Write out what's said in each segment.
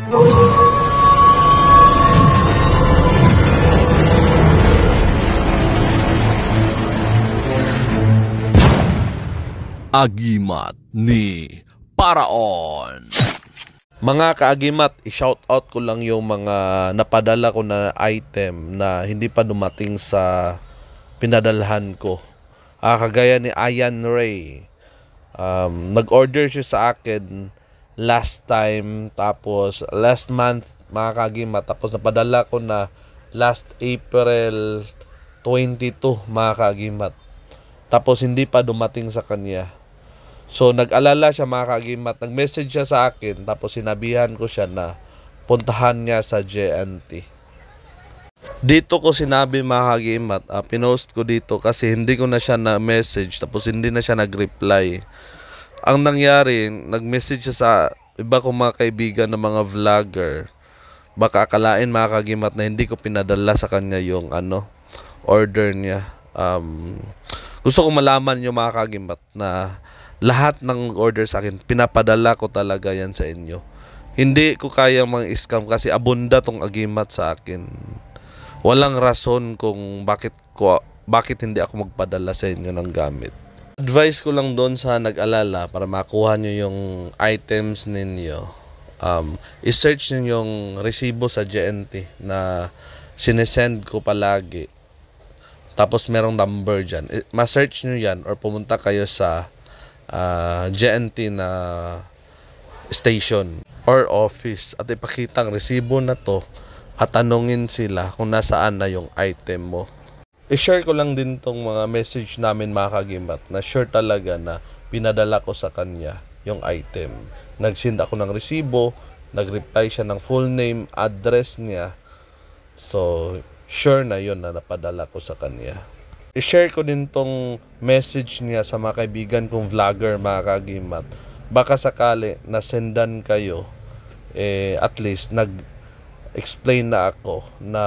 Agimat ni Paraon. Mga kaagimat, i-shoutout ko lang yung mga napadala ko na item na hindi pa dumating sa pinadalhan ko. Kagaya ni Ayan Ray. Nag-order siya sa akin last time, tapos last month mga kaagimat, tapos napadala ko na last April 22 mga kaagimat. Tapos hindi pa dumating sa kanya. So nag-alala siya mga kaagimat, nag-message siya sa akin, tapos sinabihan ko siya na puntahan niya sa JNT. Dito ko sinabi mga kaagimat, pinost ko dito kasi hindi ko na siya na-message, tapos hindi na siya nag-reply. Ang nangyari, nag-message siya sa iba kong mga kaibigan ng mga vlogger. Baka akalain mga kaagimat na hindi ko pinadala sa kanya yung order niya. Gusto ko malaman yung mga kaagimat na lahat ng order sa akin, pinapadala ko talaga yan sa inyo. Hindi ko kayang mang-scam kasi abunda tong agimat sa akin. Walang rason kung bakit hindi ako magpadala sa inyo ng gamit. Advice ko lang doon sa nag-alala para makuha nyo yung items ninyo. I-search nyo yung resibo sa JNT na sinesend ko palagi. Tapos merong number dyan. Ma-search nyo yan or pumunta kayo sa JNT na station or office at ipakita ang resibo na to at tanungin sila kung nasaan na yung item mo. I-share ko lang din tong mga message namin mga kaagimat na sure talaga na pinadala ko sa kanya yung item. Nag-send ako ng resibo, nag-reply siya ng full name, address niya. So sure na yun na napadala ko sa kanya. I-share ko din tong message niya sa mga kaibigan kong vlogger mga kaagimat. Baka sakali na sendan kayo, at least nag-explain na ako na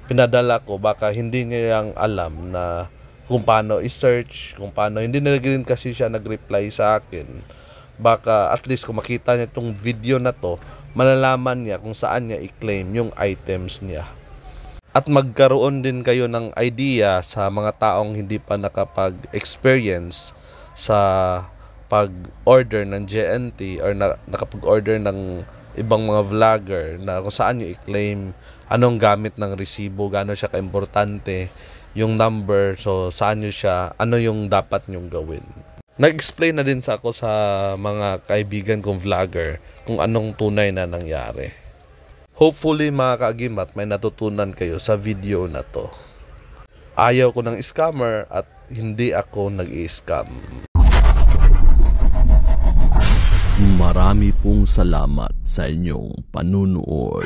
pinadala ko. Baka hindi niya yung alam na kung paano i-search, kung paano. Hindi na rin kasi siya nag-reply sa akin. Baka at least kung makita niya itong video na to, malalaman niya kung saan niya i-claim yung items niya. At magkaroon din kayo ng idea sa mga taong hindi pa nakapag-experience sa pag-order ng JNT or nakapag-order ng ibang mga vlogger na kung saan nyo i-claim, anong gamit ng resibo, gaano siya kaimportante, yung number, so saan nyo siya, ano yung dapat nyong gawin. Nag-explain na din ako sa mga kaibigan kong vlogger kung anong tunay na nangyari. Hopefully mga kaagimat, may natutunan kayo sa video na to. Ayaw ko ng scammer at hindi ako nag-i-scam. Marami pong salamat sa inyong panunood.